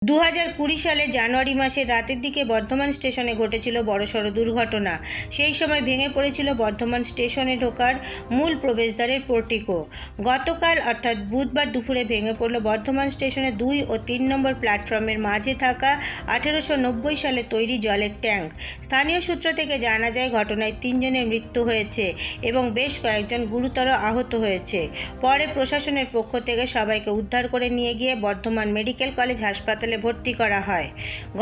2020 সালে জানুয়ারি মাসের রাতের দিকে বর্ধমান স্টেশনে ঘটেছিল বড়সড় দুর্ঘটনা। সেই সময় ভেঙে পড়েছিল বর্ধমান স্টেশনে ঢোকার মূল প্রবেশদ্বারের পোর্টিকো। গতকাল অর্থাৎ বুধবার দুপুরে ভেঙে পড়ল বর্ধমান স্টেশনে 2 ও 3 নম্বর প্ল্যাটফর্মের মাঝে থাকা 1890 সালে তৈরি জলের ট্যাঙ্ক। স্থানীয় সূত্র থেকে জানা যায় ঘটনায় 3 জনের মৃত্যু হয়েছে এবং বেশ কয়েকজন গুরুতর আহত হয়েছে। পরে প্রশাসনের পক্ষ থেকে সবাইকে উদ্ধার করে নিয়ে গিয়ে বর্ধমান মেডিকেল কলেজ হাসপাতালে ভর্তি করা হয়।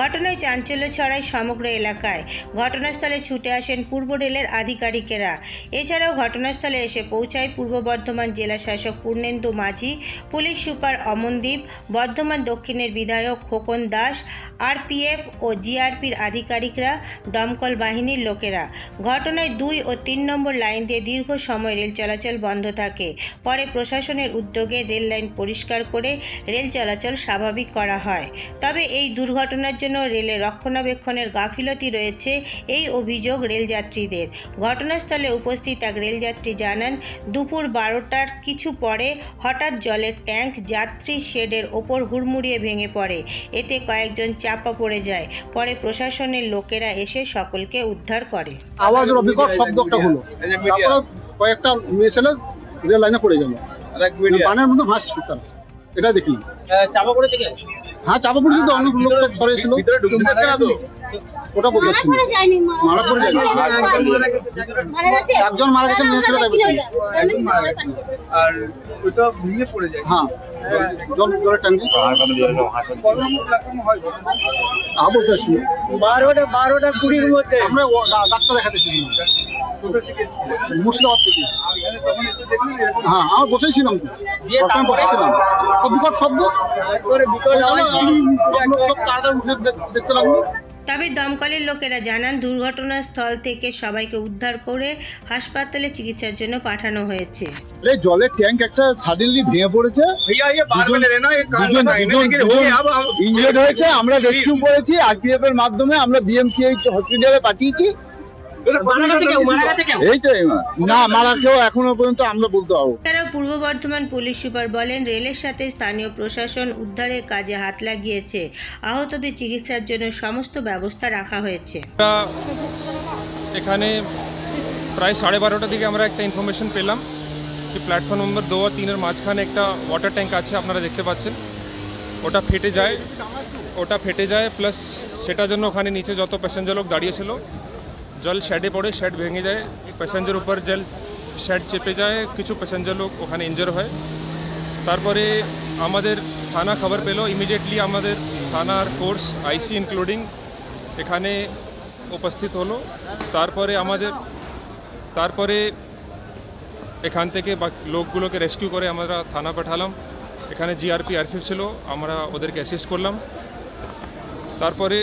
ঘটনায় চাঞ্চল্য ছড়ায় সমগ্র এলাকায়। ঘটনাস্থলে ছুটে আসেন পূর্ব রেলের আধিকারিকেরা। এছাড়াও ঘটনাস্থলে এসে পৌঁছায় পূর্ব বর্ধমান জেলা শাসক পূর্ণেন্দু মাঝি, পুলিশ সুপার অমনদীপ, বর্ধমান দক্ষিণের বিধায়ক খোকন দাস, আরপিএফ ও জিআরপির আধিকারিকরা, দমকল বাহিনীর লোকেরা। ঘটনায় 2 ও 3 নম্বর লাইন দিয়ে দীর্ঘ সময় রেল চলাচল বন্ধ থাকে। পরে প্রশাসনের উদ্যোগে রেল লাইন পরিষ্কার করে রেল চলাচল স্বাভাবিক করা হয়। তবে এই দুর্ঘটনার জন্য রেলের রক্ষণাবেক্ষণের গাফিলতি রয়েছে এই অভিযোগ রেলযাত্রীদের। ঘটনাস্থলে উপস্থিত এক রেলযাত্রী জানান, দুপুর 12টার কিছু পরে হঠাৎ জলের ট্যাঙ্ক যাত্রী শেডের ওপর হুড়মুড়িয়ে ভেঙে পড়ে। এতে কয়েকজন চাপা পড়ে যায়। পরে প্রশাসনের লোকেরা এসে সকলকে উদ্ধার করে। আওয়াজের অবিকট শব্দটা হলো, তারপর কয়েকটা মিছিল রেল লাইনে পড়ে গেল, বানের মধ্যে ভাসছে। তার এটা দেখলাম। চাপা পড়েছে কি? হ্যাঁ, চাপা পড়েছে তো, অনেক লোক সব সরে ছিল। ভিতরে ঢুকে যাচ্ছে না তো? ওটা বলছি মারা পড়ে যায়নি, একজন মারা গেছে, মেয়ে ছেলেটা বেশি। আর ওটা ভেঙে পড়ে যায়। হ্যাঁ, জল জলের ট্যাঙ্কি বলতেছি 12টা 20-র মধ্যে আমরা ডাক্তার দেখাতে মুর্শিদাবাদ থেকে। হ্যাঁ, আমার বসেছিলাম তো, বসেছিলাম তো, বিকট শব্দ দেখতে লাগলো। তবে দমকলের লোকেরা জানান, দুর্ঘটনাস্থল থেকে সবাইকে উদ্ধার করে হাসপাতালে চিকিৎসার জন্য পাঠানো হয়েছে। জলের ট্যাঙ্ক একটা সাডেনলি ভেঙে পড়েছে, ইনজিওর্ড হয়েছে। আমরা রেস্কিউ করেছি, আরপিএফ এর মাধ্যমে আমরা বিএমসিএইচ হসপিটালে পাঠিয়েছি। না, মারা কেউ এখনো পর্যন্ত আমরা বলতে পারবো। এছাড়াও পূর্ব বর্ধমান পুলিশ সুপার বলেন, রেলের সাথে স্থানীয় প্রশাসন উদ্ধারের কাজে হাত লাগিয়েছে। আহতদের চিকিৎসার জন্য সমস্ত ব্যবস্থা রাখা হয়েছে। এখানে প্রায় 12:30টার দিকে আমরা একটা ইনফরমেশন পেলাম যে প্ল্যাটফর্ম নম্বর 2 আর 3-এর মাঝখানে একটা ওয়াটার ট্যাঙ্ক আছে, আপনারা দেখতে পাচ্ছেন। ওটা ফেটে যায় প্লাস সেটার জন্য ওখানে নিচে যত প্যাসেঞ্জার লোক দাঁড়িয়েছিল, জল শেডে পড়ে, শেড ভেঙে যায়, প্যাসেঞ্জার উপর জল শেড চেপে যায়, কিছু প্যাসেঞ্জার লোক ওখানে ইনজোর হয়। তারপরে আমাদের থানা খবর পেল, ইমিডিয়েটলি আমাদের থানার ফোর্স আইসি ইনক্লুডিং এখানে উপস্থিত হলো। তারপরে এখান থেকে লোকগুলোকে রেস্কিউ করে আমরা থানা পাঠালাম। এখানে জিআরপি আরপিএফ ছিল, আমরা ওদেরকে অ্যাসিস্ট করলাম। তারপরে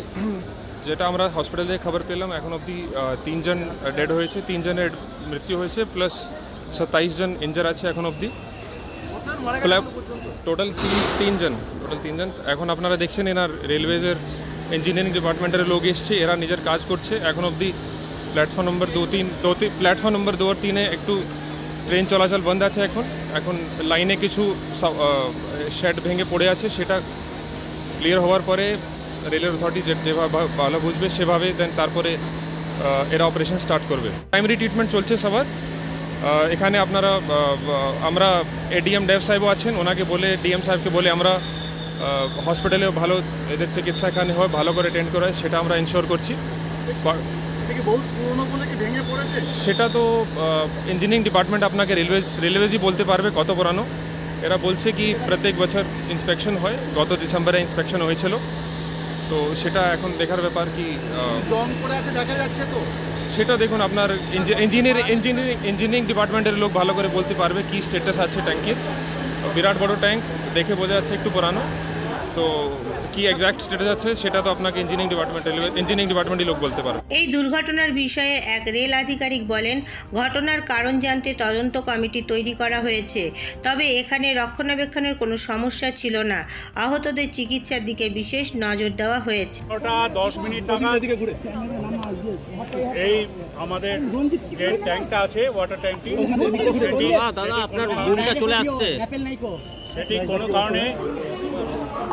যেটা আমরা হসপিটাল থেকে খবর পেলাম, এখন অবধি 3 জন ডেড হয়েছে, 3 জনের মৃত্যু হয়েছে, প্লাস 27 জন ইনজার আছে এখন অবধি। টোটাল 3 জন। এখন আপনারা দেখছেন এনার রেলওয়েজের ইঞ্জিনিয়ারিং ডিপার্টমেন্টের লোক এসছে, এরা নিজের কাজ করছে। এখন অবধি প্ল্যাটফর্ম নম্বর 2 আর 3-এ একটু ট্রেন চলাচল বন্ধ আছে। এখন লাইনে কিছু শেড ভেঙে পড়ে আছে, সেটা ক্লিয়ার হওয়ার পরে রেলের অথরিটি যেভাবে ভালো বুঝবে সেভাবে দেন তারপরে এরা অপারেশন স্টার্ট করবে। প্রাইমারি ট্রিটমেন্ট চলছে সবার এখানে। আমরা এডিএম ডেভ সাহেবও আছেন, ওনাকে বলে, ডিএম সাহেবকে বলে আমরা হসপিটালেও ভালো এদের চিকিৎসা এখানে হয়, ভালো করে অ্যাটেন্ড করা হয়, সেটা আমরা ইনশোর করছি। সেটা তো ইঞ্জিনিয়ারিং ডিপার্টমেন্ট আপনাকে রেলওয়েজই বলতে পারবে কত পুরানো। এরা বলছে কি প্রত্যেক বছর ইন্সপেকশন হয়, গত ডিসেম্বরে ইন্সপেকশন হয়েছিল, তো সেটা এখন দেখার ব্যাপার কি দেখা যাচ্ছে। তো সেটা দেখুন, আপনার ইঞ্জিনিয়ারিং ডিপার্টমেন্টের লোক ভালো করে বলতে পারবে কি স্ট্যাটাস আছে ট্যাঙ্কের। বিরাট বড় ট্যাঙ্ক, দেখে বোঝা যাচ্ছে একটু পুরানো, তো কি এক্সাক্ট স্ট্যাটাস আছে সেটা তো আপনাকে ইঞ্জিনিয়ারিং ডিপার্টমেন্টের লোক বলতে পারবে। এই দুর্ঘটনার বিষয়ে এক রেল আধিকারিক বলেন, ঘটনার কারণ জানতে তদন্ত কমিটি তৈরি করা হয়েছে। তবে এখানে রক্ষণাবেক্ষণের কোনো সমস্যা ছিল না। আহতদের চিকিৎসার দিকে বিশেষ নজর দেওয়া হয়েছে। 10 মিনিট নাগাদ এই আমাদের যে ট্যাঙ্কটা আছে, ওয়াটার ট্যাঙ্কটি, দাদা আপনার গুলিটা চলে আসছে, সেটি কোনো কারণে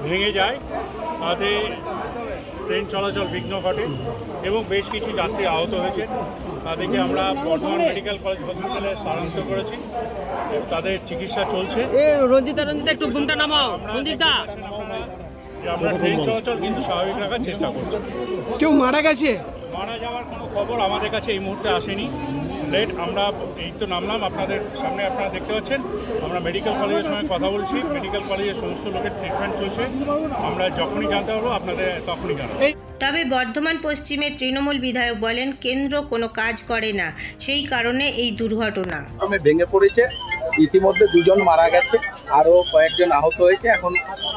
ভেঙে যায়, তাতে ট্রেন চলাচল বিঘ্ন ঘটে এবং বেশ কিছু যাত্রী আহত হয়েছে। তাদেরকে আমরা বর্ধমান মেডিকেল কলেজ হসপিটালে স্থানান্তর করেছি, তাদের চিকিৎসা চলছে। রঞ্জিতা একটু ঘুমটা নামাও। রঞ্জিতা, আমরা ট্রেন চলাচল কিন্তু স্বাভাবিক রাখার চেষ্টা করছি। কেউ মারা গেছে? মারা যাওয়ার কোনো খবর আমাদের কাছে এই মুহূর্তে আসেনি। আমরা এই তো নামলাম, আপনাদের সামনে আপনারা দেখতে পাচ্ছেন। আমরা মেডিকেল কলেজের সঙ্গে কথা বলছি, মেডিকেল কলেজের সমস্ত লোকের ট্রিটমেন্ট চলছে। আমরা যখনই জানতে পারবো আপনাদের তখনই জানাবো। তবে বর্ধমান পশ্চিমের তৃণমূল বিধায়ক বলেন, কেন্দ্র কোনো কাজ করে না, সেই কারণে এই দুর্ঘটনা। ভেঙে পড়েছে, ইতিমধ্যে 2 জন মারা গেছে, আরো কয়েকজন আহত হয়েছে। এখন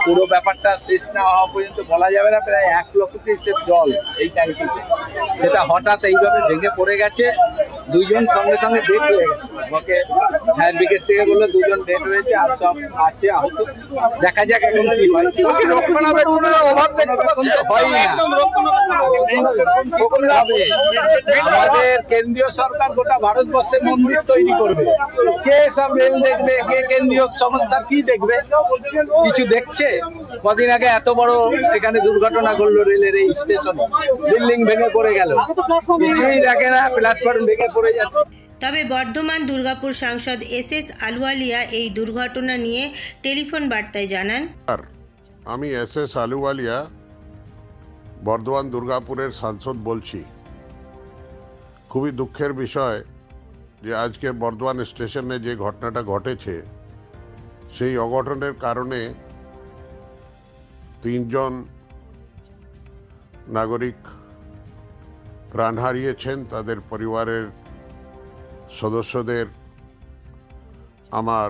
পুরো ব্যাপারটা শেষ না হওয়া পর্যন্ত বলা যাবে না। প্রায় 1 লক্ষ কিউসেক জল এই ট্যাঙ্কিতে, সেটা হঠাৎ এইভাবে ভেঙে পড়ে গেছে। 2 জন সঙ্গে সঙ্গে ডেথ হয়ে গেছে। আমাকে ফায়ার ব্রিগেড থেকে বললো 2 জন ডেথ হয়েছে, আর সব আছে আহত। দেখা যাক এখন কি হয়। রক্ষণাবেক্ষণের অভাব দেখতে পাচ্ছি, হয় না। আমাদের কেন্দ্রীয় সরকার গোটা ভারতবর্ষে মন্দির তৈরি করবে, কে সব রেল দেখবে, কে কেন্দ্রীয় সংস্থা কি দেখবে? কিছু দেখছে? কদিন আগে এত বড় এখানে দুর্ঘটনা ঘটলো রেলের এই স্টেশনে, বিল্ডিং ভেঙে পড়ে গেল, কিছুই দেখে না, প্ল্যাটফর্ম ভেঙে পড়ে যাচ্ছে। তবে বর্ধমান দুর্গাপুর সাংসদ এস আলুওয়ালিয়া এই দুর্ঘটনা নিয়ে টেলিফোন বার্তায় জানান, আমি এস আলুওয়ালিয়া বর্ধমান দুর্গাপুরের সাংসদ বলছি। খুবই দুঃখের বিষয় যে আজকে বর্ধমান স্টেশনে যে ঘটনাটা ঘটেছে, সেই অঘটনের কারণে 3 জন নাগরিক প্রাণ হারিয়েছেন। তাদের পরিবারের সদস্যদের আমার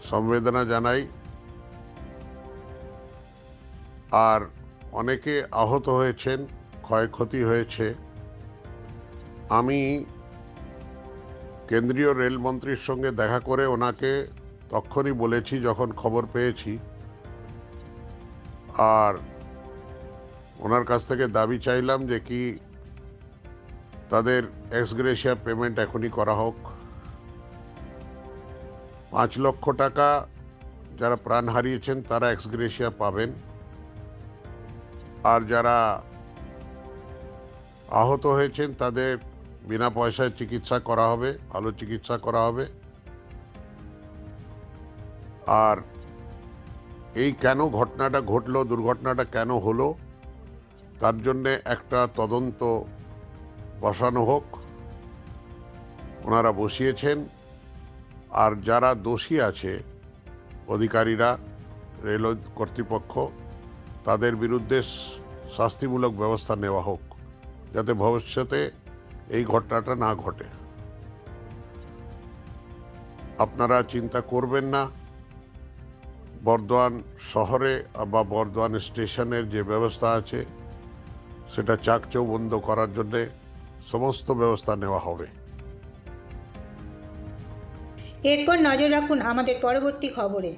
সমবেদনা জানাই। আর অনেকে আহত হয়েছেন, ক্ষয়ক্ষতি হয়েছে। আমি কেন্দ্রীয় রেলমন্ত্রীর সঙ্গে দেখা করে ওনাকে তখনই বলেছি যখন খবর পেয়েছি, আর ওনার কাছ থেকে দাবি চাইলাম যে কি তাদের এক্স গ্রেশিয়া পেমেন্ট এখনই করা হোক। 5 লক্ষ টাকা যারা প্রাণ হারিয়েছেন তারা এক্স গ্রেশিয়া পাবেন, আর যারা আহত হয়েছেন তাদের বিনা পয়সায় চিকিৎসা করা হবে, ভালো চিকিৎসা করা হবে। আর এই কেন ঘটনাটা ঘটলো, দুর্ঘটনাটা কেন হলো, তার জন্যে একটা তদন্ত বসানো হোক। ওনারা বসিয়েছেন, আর যারা দোষী আছে অধিকারীরা, রেল কর্তৃপক্ষ, তাদের বিরুদ্ধে শাস্তিমূলক ব্যবস্থা নেওয়া হোক, যাতে ভবিষ্যতে এই ঘটনাটা না ঘটে। আপনারা চিন্তা করবেন না, বর্ধমান শহরে বা বর্ধমান স্টেশনের যে ব্যবস্থা আছে সেটা চাকচৌবন্ধ করার জন্যে সমস্ত ব্যবস্থা নেওয়া হবে। এরপর নজর রাখুন আমাদের পরবর্তী খবরে।